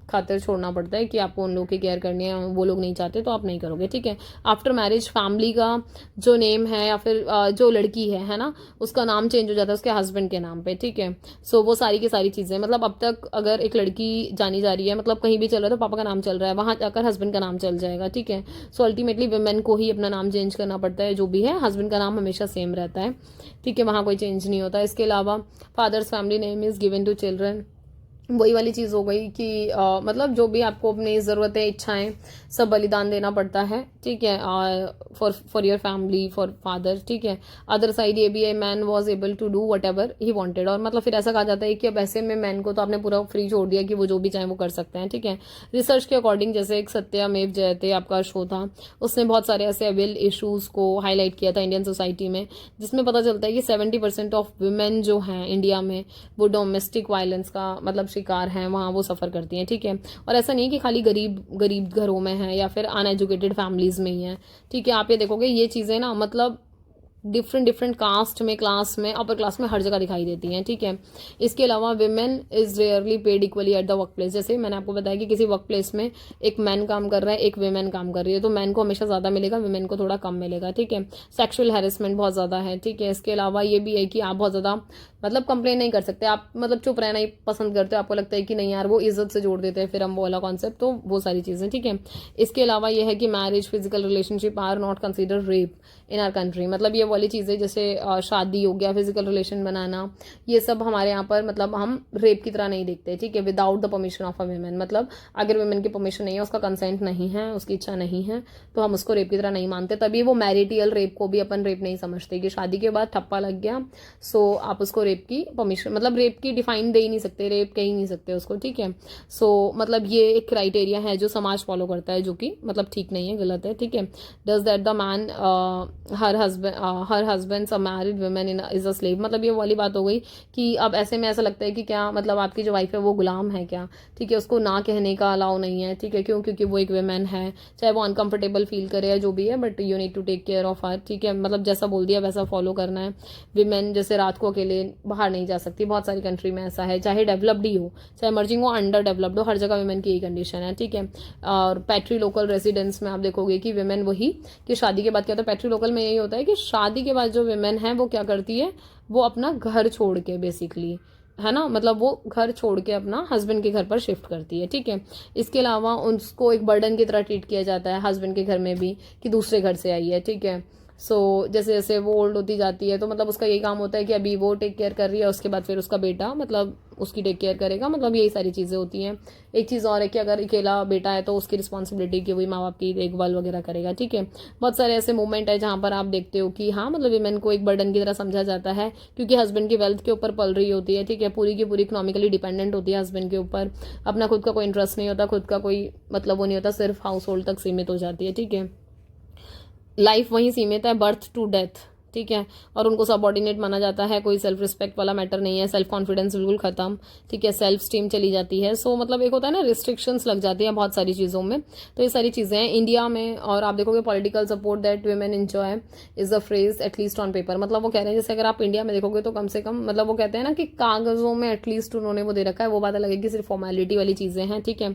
खातिर छोड़ना पड़ता है कि आपको उन लोगों की केयर करनी है, वो लोग नहीं चाहते तो आप नहीं करोगे, ठीक है। आफ्टर मैरिज फैमिली का जो नेम है या फिर जो लड़की है ना, उसका नाम चेंज हो जाता है उसके हस्बैंड के नाम पे, ठीक है। सो वो सारी की सारी चीज़ें, मतलब अब तक अगर एक लड़की जानी जा रही है, मतलब कहीं भी चल रहा है तो पापा का नाम चल रहा है, वहाँ जाकर हस्बैंड का नाम चल जाएगा, ठीक है। सो अल्टीमेटली वुमेन को ही अपना नाम चेंज करना पड़ता है, जो भी है हस्बैंड का नाम हमेशा सेम रहता है, ठीक है, वहाँ कोई चेंज नहीं होता। इसके अलावा father's family name is given to children, वही वाली चीज़ हो गई कि मतलब जो भी आपको अपनी ज़रूरतें, इच्छाएं सब बलिदान देना पड़ता है, ठीक है, for your family, for father, ठीक है। अदर साइड ये भी है, man was able to do whatever he wanted, और मतलब फिर ऐसा कहा जाता है कि अब ऐसे में मैन को तो आपने पूरा फ्री छोड़ दिया कि वो जो भी चाहे वो कर सकते हैं, ठीक है। रिसर्च के अकॉर्डिंग, जैसे एक सत्यमेव जयते आपका शो था, उसने बहुत सारे ऐसे अवेल इशूज़ को हाईलाइट किया था इंडियन सोसाइटी में, जिसमें पता चलता है कि 70% ऑफ वुमेन जो हैं इंडिया में वो डोमेस्टिक वायलेंस का मतलब शिकार हैं, वहाँ वो सफ़र करती हैं, ठीक है। और ऐसा नहीं कि खाली गरीब गरीब घरों में हैं या फिर अनएजुकेटेड फैमिलीज़ में ही हैं, ठीक है। आप ये देखोगे ये चीज़ें ना मतलब डिफरेंट कास्ट में, क्लास में, अपर क्लास में हर जगह दिखाई देती हैं, ठीक है। इसके अलावा women is rarely paid equally at the work place, जैसे मैंने आपको बताया कि किसी वर्क प्लेस में एक मैन काम कर रहा है, एक विमेन काम कर रही है, तो मैन को हमेशा ज़्यादा मिलेगा, विमेन को थोड़ा कम मिलेगा, ठीक है। सेक्शुअल हैरेसमेंट बहुत ज़्यादा है, ठीक है। इसके अलावा ये भी है कि आप बहुत ज़्यादा मतलब कंप्लेन नहीं कर सकते, आप मतलब चुप रहना ही पसंद करते हो, आपको लगता है कि नहीं यार वो इज्जत से जोड़ देते हैं फिर हम वो वाला कॉन्सेप्ट, तो वो सारी चीज़ें, ठीक है। इसके अलावा ये है कि marriage, physical relationship are not consider rape in our country, मतलब ये वाली चीज़ें जैसे शादी हो गया, फिजिकल रिलेशन बनाना, ये सब हमारे यहाँ पर मतलब हम रेप की तरह नहीं देखते, ठीक है, without the permission of a women, मतलब अगर वुमेन की परमिशन नहीं है, उसका कंसेंट नहीं है, उसकी इच्छा नहीं है, तो हम उसको रेप की तरह नहीं मानते। तभी वो मैरिटियल रेप को भी अपन रेप नहीं समझते कि शादी के बाद ठप्पा लग गया सो आप उसको रेप की परमिशन, मतलब रेप की डिफाइन दे ही नहीं सकते, रेप कह ही नहीं सकते उसको, ठीक है। सो मतलब ये एक क्राइटेरिया है जो समाज फॉलो करता है, जो कि मतलब ठीक नहीं है, गलत है, ठीक है। Does that the man her husband a married women in is a slave, मतलब ये वाली बात हो गई कि अब ऐसे में ऐसा लगता है कि क्या मतलब आपकी जो वाइफ है वो गुलाम है क्या, ठीक है, उसको ना कहने का अलाउ नहीं है, ठीक है, क्यों, क्योंकि वो एक वुमेन है, चाहे वो अनकंफर्टेबल फील करे या जो भी है, but you need to take care of her, ठीक है, मतलब जैसा बोल दिया वैसा फॉलो करना है। विमेन जैसे रात को अकेले बाहर नहीं जा सकती, बहुत सारी कंट्री में ऐसा है, चाहे डेवलप्ड ही हो, चाहे इमर्जिंग हो, अंडर डेवलप्ड हो, हर जगह वुमेन की यही कंडीशन है, ठीक है। और पैट्री लोकल रेसिडेंस में आप देखोगे कि वुमेन वही कि शादी के बाद क्या होता है, पैट्री लोकल में यही होता है कि शादी के बाद जो वुमेन है वो क्या करती है, वो अपना घर छोड़ के बेसिकली, है ना, मतलब वो घर छोड़ के अपना हस्बैंड के घर पर शिफ्ट करती है, ठीक है। इसके अलावा उसको एक बर्डन की तरह ट्रीट किया जाता है हस्बैंड के घर में भी कि दूसरे घर से आई है, ठीक है। सो जैसे जैसे वो ओल्ड होती जाती है तो मतलब उसका यही काम होता है कि अभी वो टेक केयर कर रही है, उसके बाद फिर उसका बेटा मतलब उसकी टेक केयर करेगा, मतलब यही सारी चीज़ें होती हैं। एक चीज़ और है कि अगर अकेला बेटा है तो उसकी रिस्पॉन्सिबिलिटी कि वही माँ बाप की देखभाल वगैरह करेगा, ठीक है। बहुत सारे ऐसे मूवमेंट है जहाँ पर आप देखते हो कि हाँ मतलब विमेन को एक बर्डन की तरह समझा जाता है, क्योंकि हस्बैंड की वेल्थ के ऊपर पल रही होती है, ठीक है, पूरी की पूरी इकोनॉमिकली डिपेंडेंट होती है हस्बैंड के ऊपर, अपना खुद का कोई इंटरेस्ट नहीं होता, खुद का कोई मतलब वो नहीं होता, सिर्फ हाउस होल्ड तक सीमित हो जाती है, ठीक है। लाइफ वहीं सीमित है, बर्थ टू डेथ, ठीक है, और उनको सबऑर्डिनेट माना जाता है, कोई सेल्फ रिस्पेक्ट वाला मैटर नहीं है, सेल्फ कॉन्फिडेंस बिल्कुल खत्म, ठीक है, सेल्फ स्टीम चली जाती है। सो मतलब एक होता है ना रिस्ट्रिक्शंस लग जाती हैं बहुत सारी चीज़ों में, तो ये सारी चीज़ें हैं इंडिया में। और आप देखोगे political support that women enjoy is a phrase at least on paper, मतलब वो कह रहे हैं जैसे अगर आप इंडिया में देखोगे तो कम से कम मतलब वो कहते हैं ना कि कागज़ों में एटलीस्ट उन्होंने वो दे रखा है, वो बात अलग है कि सिर्फ फॉर्मेलिटी वाली चीज़ें हैं, ठीक है।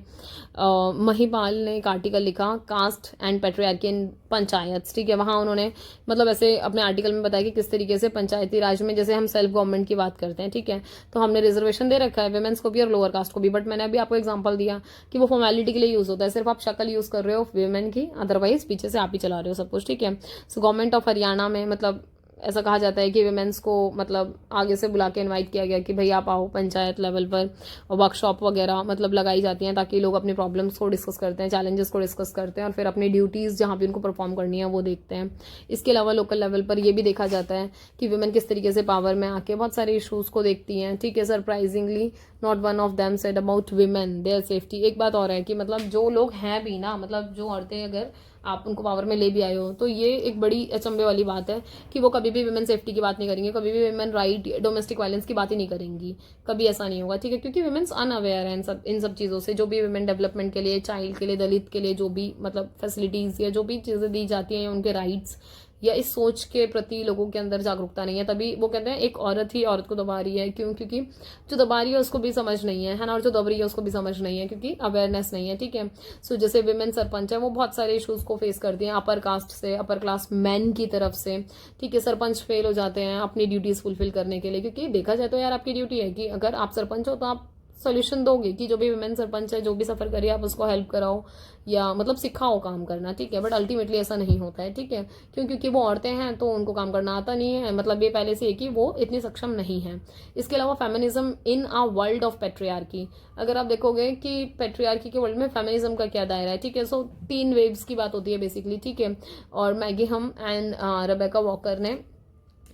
महिपाल ने एक आर्टिकल लिखा कास्ट एंड पेट्रियार्की इन पंचायत, ठीक है, वहाँ उन्होंने मतलब ऐसे अपने आर्टिकल में बताया कि किस तरीके से पंचायती राज में जैसे हम सेल्फ गवर्नमेंट की बात करते हैं, ठीक है, तो हमने रिजर्वेशन दे रखा है वुमेन्स को भी और लोअर कास्ट को भी, बट मैंने अभी आपको एग्जांपल दिया कि वो फॉर्मेलिटी के लिए यूज होता है, सिर्फ आप शक्ल यूज कर रहे हो वुमेन की, अदरवाइज पीछे से आप ही चला रहे हो सब कुछ, ठीक है। सो गवर्नमेंट ऑफ हरियाणा में मतलब ऐसा कहा जाता है कि वुमेन्स को मतलब आगे से बुला के इनवाइट किया गया कि भाई आप आओ पंचायत लेवल पर, और वर्कशॉप वगैरह मतलब लगाई जाती हैं ताकि लोग अपनी प्रॉब्लम्स को डिस्कस करते हैं, चैलेंजेस को डिस्कस करते हैं और फिर अपनी ड्यूटीज़ जहाँ भी उनको परफॉर्म करनी है वो देखते हैं। इसके अलावा लोकल लेवल पर ये भी देखा जाता है कि वुमेन किस तरीके से पावर में आके बहुत सारे इशूज़ को देखती हैं, ठीक है। Surprisingly not one of them said about women their safety. एक बात और है कि मतलब जो लोग हैं भी ना, मतलब जो औरतें अगर आप उनको पावर में ले भी आए हो तो ये एक बड़ी अचंभे वाली बात है कि वो कभी भी वुमेन सेफ्टी की बात नहीं करेंगे, कभी भी वुमेन राइट, डोमेस्टिक वायलेंस की बात ही नहीं करेंगी, कभी ऐसा नहीं होगा, ठीक है, क्योंकि वुमेन्स अनअवेयर है इन सब चीज़ों से। जो भी वुमेन डेवलपमेंट के लिए, चाइल्ड के लिए, दलित के लिए जो भी मतलब फैसिलिटीज़ या जो भी चीज़ें दी जाती हैं, उनके राइट्स या इस सोच के प्रति लोगों के अंदर जागरूकता नहीं है। तभी वो कहते हैं एक औरत ही औरत को दबा रही है। क्यों? क्योंकि जो दबा रही है उसको भी समझ नहीं है ना, और जो दब रही है उसको भी समझ नहीं है, क्योंकि अवेयरनेस नहीं है। ठीक है, सो जैसे विमेन सरपंच है वो बहुत सारे इशूज़ को फेस करती हैं अपर कास्ट से, अपर क्लास मैन की तरफ से। ठीक है, सरपंच फेल हो जाते हैं अपनी ड्यूटीज़ फुलफिल करने के लिए, क्योंकि देखा जाए तो यार आपकी ड्यूटी है कि अगर आप सरपंच हो तो आप सोल्यूशन दोगे कि जो भी वुमेन सरपंच है जो भी सफ़र करिए आप उसको हेल्प कराओ या मतलब सिखाओ काम करना। ठीक है, बट अल्टीमेटली ऐसा नहीं होता है। ठीक है, क्यों? क्योंकि वो औरतें हैं तो उनको काम करना आता नहीं है, मतलब ये पहले से है कि वो इतनी सक्षम नहीं है। इसके अलावा feminism in a world of patriarchy, अगर आप देखोगे कि पेट्रियार्की के वर्ल्ड में फेमिनिज्म का क्या दायरा है। ठीक है, सो 3 वेव्स की बात होती है बेसिकली। ठीक है, और मैगी हम एंड रेबेका वॉकर ने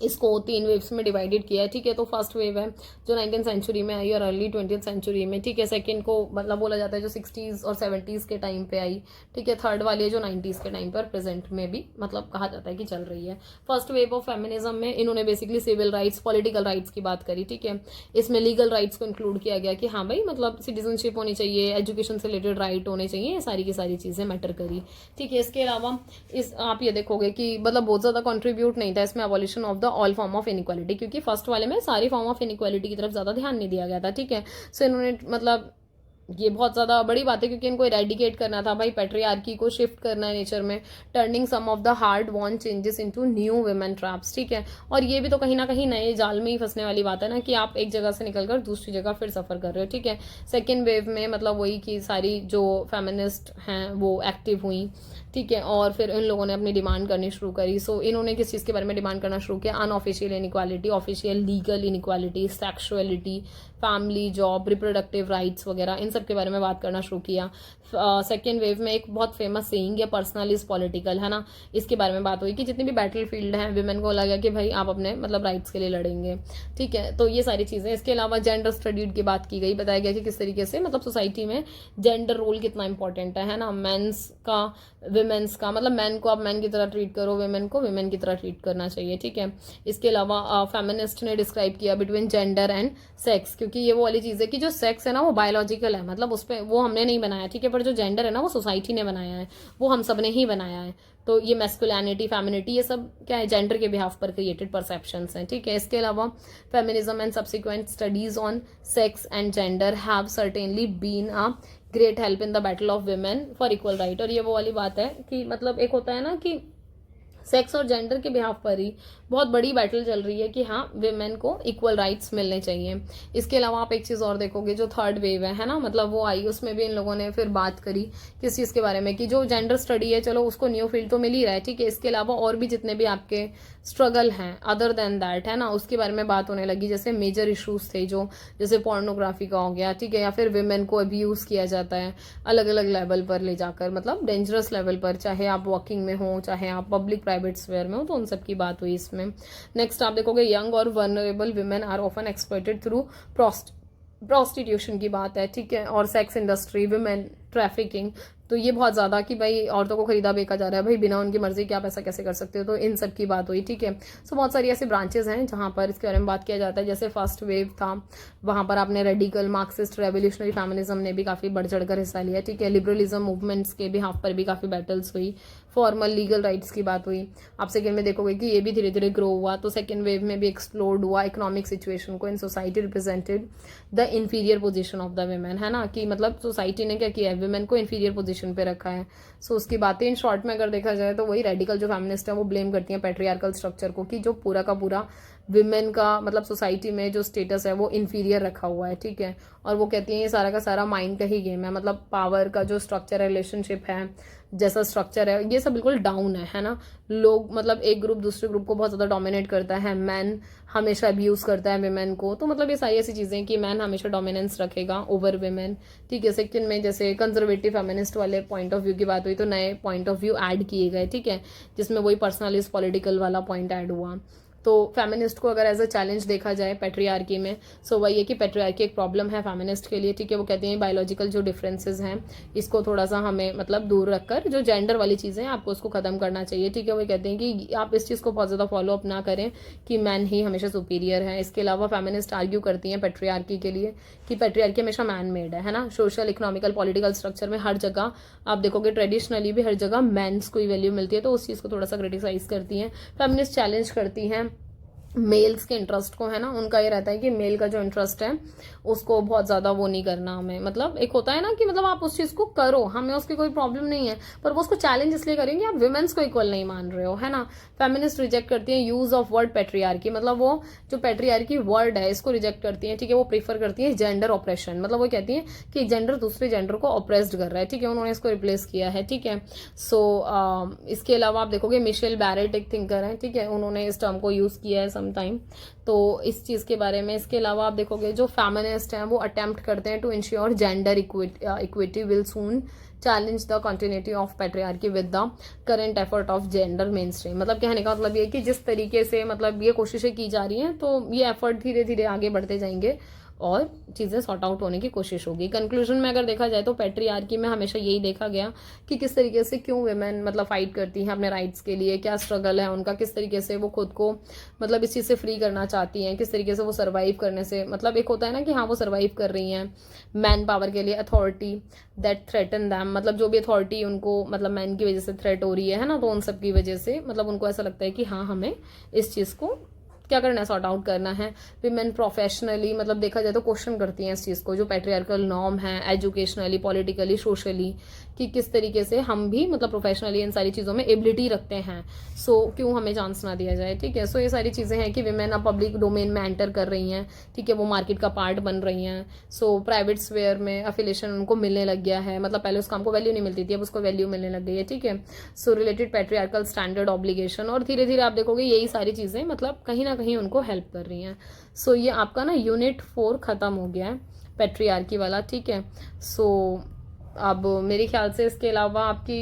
इसको 3 वेव्स में डिवाइडेड किया है। ठीक है, तो फर्स्ट वेव है जो 19th सेंचुरी में आई और अर्ली 20th सेंचुरी में। ठीक है, सेकंड को मतलब बोला जाता है जो 60s और 70s के टाइम पे आई। ठीक है, थर्ड वाली है जो 90s के टाइम पर प्रेजेंट में भी मतलब कहा जाता है कि चल रही है। फर्स्ट वेव ऑफ फेमिनिज्म में इन्होंने basically civil rights, political rights की बात करी। ठीक है, इसमें लीगल राइट्स को इंक्लूड किया गया कि हाँ भाई मतलब सिटीजनशिप होनी चाहिए, एजुकेशन से रिलेटेड राइट होने चाहिए, ये सारी की सारी चीज़ें मैटर करी। ठीक है, इसके अलावा इस आप ये देखोगे कि मतलब बहुत ज़्यादा कॉन्ट्रीब्यूट नहीं था इसमें abolition of the all form of inequality, क्योंकि फर्स्ट वाले में सारी फॉर्म ऑफ इनइक्वालिटी की तरफ ज्यादा ध्यान नहीं दिया गया था। ठीक है, सो इन्होंने मतलब ये बहुत ज़्यादा बड़ी बात है क्योंकि इनको इरेडिकेट करना था भाई, पेट्रियार्की को शिफ्ट करना है नेचर में, turning some of the hard won changes into new women traps. ठीक है, और ये भी तो कहीं ना कहीं नए जाल में ही फंसने वाली बात है ना कि आप एक जगह से निकलकर दूसरी जगह फिर सफ़र कर रहे हो। ठीक है, सेकेंड वेव में मतलब वही कि सारी जो फेमिनिस्ट हैं वो एक्टिव हुई। ठीक है, और फिर इन लोगों ने अपनी डिमांड करनी शुरू करी। सो इन्होंने किस चीज़ के बारे में डिमांड करना शुरू किया? Unofficial inequality, official legal inequality, sexuality, family, job, reproductive rights वगैरह, इन सब के बारे में बात करना शुरू किया। सेकेंड वेव में एक बहुत फेमस सेइंग है पर्सनल इज पॉलिटिकल, है ना, इसके बारे में बात हुई कि जितनी भी बैटल फील्ड हैं विमेन को लगा कि भाई आप अपने मतलब राइट्स के लिए लड़ेंगे। ठीक है, तो ये सारी चीज़ें। इसके अलावा जेंडर स्टडीड की बात की गई, बताया गया कि किस तरीके से मतलब सोसाइटी में जेंडर रोल कितना इंपॉर्टेंट है ना, मेंस का, विमेन्स का, मतलब मैन को आप मैन की तरह ट्रीट करो, विमेन को विमेन की तरह ट्रीट करना चाहिए। ठीक है, इसके अलावा फेमिनिस्ट ने डिस्क्राइब किया बिटवीन जेंडर एंड सेक्स, क्योंकि ये वो वाली चीज़ है कि जो सेक्स है ना वो बायोलॉजिकल है, मतलब उस पर वो हमने नहीं बनाया। ठीक है, पर जो जेंडर है ना वो सोसाइटी ने बनाया है, वो हम सब ने ही बनाया है। तो ये मैस्कुलिनिटी, फेमिनिटी, ये सब क्या है, जेंडर के बिहाफ पर क्रिएटेड परसेप्शंस हैं। ठीक है, इसके अलावा feminism and subsequent studies on sex and gender have certainly been a great help in the battle of women for equal right. और ये वो वाली बात है कि मतलब एक होता है ना कि सेक्स और जेंडर के बिहाफ पर ही बहुत बड़ी बैटल चल रही है कि हाँ विमेन को इक्वल राइट्स मिलने चाहिए। इसके अलावा आप एक चीज़ और देखोगे, जो थर्ड वेव है ना, मतलब वो आई, उसमें भी इन लोगों ने फिर बात करी किस चीज़ के बारे में कि जो जेंडर स्टडी है चलो उसको न्यू फील्ड तो मिल ही रहा है। ठीक है, इसके अलावा और भी जितने भी आपके स्ट्रगल हैं अदर देन दैट, है ना, उसके बारे में बात होने लगी। जैसे मेजर इशूज़ थे जो, जैसे पोर्नोग्राफी का हो गया। ठीक है, या फिर विमेन को अब्यूज़ किया जाता है अलग अलग लेवल पर ले जाकर, मतलब डेंजरस लेवल पर, चाहे आप वॉकिंग में हो चाहे आप पब्लिक प्राइवेट स्फेयर में हो, तो उन सब की बात हुई इसमें। नेक्स्ट आप देखोगे यंग और vulnerable women are often exploited through prostitution की बात है। ठीक है, और सेक्स इंडस्ट्री, विमेन ट्रैफिकिंग, तो ये बहुत ज़्यादा कि भाई औरतों को खरीदा बेचा जा रहा है, भाई बिना उनकी मर्जी के आप ऐसा कैसे कर सकते हो, तो इन सब की बात हुई। ठीक है, सो बहुत सारी ऐसे ब्रांचेस हैं जहाँ पर इसके बारे में बात किया जाता है। जैसे फर्स्ट वेव था, वहाँ पर आपने रेडिकल मार्क्सिस्ट रेवोल्यूशनरी फेमिनिज्म ने भी काफ़ी बढ़ चढ़कर हिस्सा लिया। ठीक है, लिबरलिज्म मूवमेंट्स के भी हाफ पर भी काफ़ी बैटल्स हुई, फॉर्मल लीगल राइट्स की बात हुई। आप सेकेंड में देखोगे कि ये भी धीरे धीरे ग्रो हुआ, तो सेकेंड वेव में भी एक्सप्लोर्ड हुआ इकोनॉमिक सिचुएशन को in society represented the inferior position of the women, है ना, कि मतलब सोसाइटी ने क्या किया है, वुमेन को इन्फीरियर पोजीशन पे रखा है। सो उसकी बातें इन शॉर्ट में अगर देखा जाए तो वही रेडिकल जो फेमिनिस्ट है वो ब्लेम करती हैं पैट्रियार्कल स्ट्रक्चर को कि जो पूरा का पूरा विमेन का मतलब सोसाइटी में जो स्टेटस है वो इन्फीरियर रखा हुआ है। ठीक है, और वो कहती हैं ये सारा का सारा माइंड का ही गेम है, मतलब पावर का जो स्ट्रक्चर है, रिलेशनशिप है, जैसा स्ट्रक्चर है, ये सब बिल्कुल डाउन है ना। लोग मतलब एक ग्रुप दूसरे ग्रुप को बहुत ज़्यादा डोमिनेट करता है, मैन हमेशा अब्यूज़ करता है विमेन को, तो मतलब ये सारी ऐसी चीज़ें कि मैन हमेशा डोमिनेंस रखेगा ओवर विमेन। ठीक है, सेकंड में जैसे कंजर्वेटिव फेमिनिस्ट वाले पॉइंट ऑफ व्यू की बात हुई तो नए पॉइंट ऑफ व्यू ऐड किए गए। ठीक है, जिसमें वही पर्सनल इज पॉलिटिकल वाला पॉइंट ऐड हुआ। तो फेमिनिस्ट को अगर एज अ चैलेंज देखा जाए पैट्रियार्की में, सो वही है कि पैट्रियार्की एक प्रॉब्लम है फेमिनिस्ट के लिए, ठीक है। वो कहती हैं बायोलॉजिकल जो डिफरेंसेस हैं इसको थोड़ा सा हमें मतलब दूर रखकर जो जेंडर वाली चीज़ें हैं आपको उसको ख़त्म करना चाहिए, ठीक है। वो कहते हैं कि आप इस चीज़ को बहुत ज़्यादा फॉलो अप ना करें कि मैन ही हमेशा सुपीरियर है। इसके अलावा फेमिनिस्ट आर्ग्यू करती हैं पैट्रियार्की के लिए कि पैट्रियार्की हमेशा मैन मेड है ना। सोशल, इकोनॉमिकल, पॉलिटिकल स्ट्रक्चर में हर जगह आप देखोगे ट्रेडिशनली भी हर जगह मेंस को ही वैल्यू मिलती है, तो उस चीज़ को थोड़ा सा क्रिटिसाइज करती हैं। फेमिनिस्ट चैलेंज करती हैं मेल्स के इंटरेस्ट को, है ना। उनका ये रहता है कि मेल का जो इंटरेस्ट है उसको बहुत ज़्यादा वो नहीं करना हमें, मतलब एक होता है ना कि मतलब आप उस चीज़ को करो, हमें उसकी कोई प्रॉब्लम नहीं है, पर वो उसको चैलेंज इसलिए करेंगे आप विमेंस को इक्वल नहीं मान रहे हो, है ना। फेमिनिस्ट रिजेक्ट करती है यूज ऑफ वर्ड पैट्रियार्की, मतलब वो जो पैट्रियार्की वर्ड है इसको रिजेक्ट करती है, ठीक है। वो प्रीफर करती है जेंडर ऑपरेशन, मतलब वो कहती है कि जेंडर दूसरे जेंडर को ऑपरेस्ड कर रहा है, ठीक है। उन्होंने इसको रिप्लेस किया है, ठीक है। सो इसके अलावा आप देखोगे मिशेल बैरेट एक थिंकर है, ठीक है, उन्होंने इस टर्म को यूज़ किया है समटाइम, तो इस चीज़ के बारे में। इसके अलावा आप देखोगे जो फेमिनिस्ट हैं वो अटेम्प्ट करते हैं to ensure gender equity will soon challenge the continuity of patriarchy with the current effort of gender mainstream. मतलब कहने का मतलब ये कि जिस तरीके से मतलब ये कोशिशें की जा रही हैं तो ये एफर्ट धीरे धीरे आगे बढ़ते जाएंगे और चीज़ें सॉर्ट आउट होने की कोशिश होगी। कंक्लूजन में अगर देखा जाए तो पैट्रियार्की में हमेशा यही देखा गया कि किस तरीके से क्यों वुमेन मतलब फाइट करती हैं अपने राइट्स के लिए, क्या स्ट्रगल है उनका, किस तरीके से वो खुद को मतलब इस चीज़ से फ्री करना चाहती हैं, किस तरीके से वो सर्वाइव करने से, मतलब एक होता है ना कि हाँ वो सर्वाइव कर रही हैं मैन पावर के लिए, अथॉरिटी दैट थ्रेटन दैम, मतलब जो भी अथॉरिटी उनको मतलब मैन की वजह से थ्रेट हो रही है ना, तो उन सब की वजह से मतलब उनको ऐसा लगता है कि हाँ हमें इस चीज़ को क्या करना है, सॉर्ट आउट करना है। विमेन प्रोफेशनली मतलब देखा जाए तो क्वेश्चन करती हैं इस चीज़ को, जो पैट्रियार्कल नॉर्म है एजुकेशनली, पॉलिटिकली, सोशली, कि किस तरीके से हम भी मतलब प्रोफेशनली इन सारी चीज़ों में एबिलिटी रखते हैं, सो क्यों हमें चांस ना दिया जाए, ठीक है। सो ये सारी चीज़ें हैं कि विमेन अब पब्लिक डोमेन में एंटर कर रही हैं, ठीक है, वो मार्केट का पार्ट बन रही हैं। सो प्राइवेट स्फेयर में अफिलेशन उनको मिलने लग गया है, मतलब पहले उस काम को वैल्यू नहीं मिलती थी, अब उसको वैल्यू मिलने लग गई है, ठीक है। सो रिलेटेड पैट्रियार्कल स्टैंडर्ड ऑब्लिगेशन, और धीरे धीरे आप देखोगे यही सारी चीज़ें मतलब कहीं ना कहीं उनको हेल्प कर रही हैं। सो ये आपका ना यूनिट 4 ख़त्म हो गया है पैट्रियार्की वाला, ठीक है। सो अब मेरे ख्याल से इसके अलावा आपकी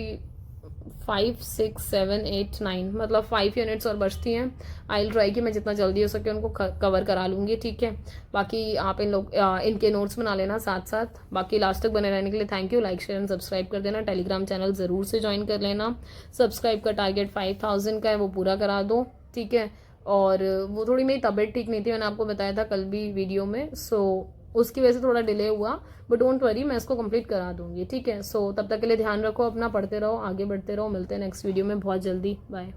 5, 6, 7, 8, 9 मतलब 5 यूनिट्स और बचती हैं। आई ट्राई कि मैं जितना जल्दी हो सके उनको कवर करा लूँगी, ठीक है। बाकी आप इनके नोट्स बना लेना साथ साथ। बाकी लास्ट तक बने रहने के लिए thank you. Like, share and subscribe कर देना। टेलीग्राम चैनल ज़रूर से ज्वाइन कर लेना। सब्सक्राइब का टारगेट 5000 का है, वो पूरा करा दो, ठीक है। और वो थोड़ी मेरी तबीयत ठीक नहीं थी, मैंने आपको बताया था कल भी वीडियो में, सो उसकी वजह से थोड़ा डिले हुआ, बट डोंट वरी मैं इसको कंप्लीट करा दूंगी, ठीक है। सो तब तक के लिए ध्यान रखो अपना, पढ़ते रहो, आगे बढ़ते रहो, मिलते हैं नेक्स्ट वीडियो में बहुत जल्दी। बाय।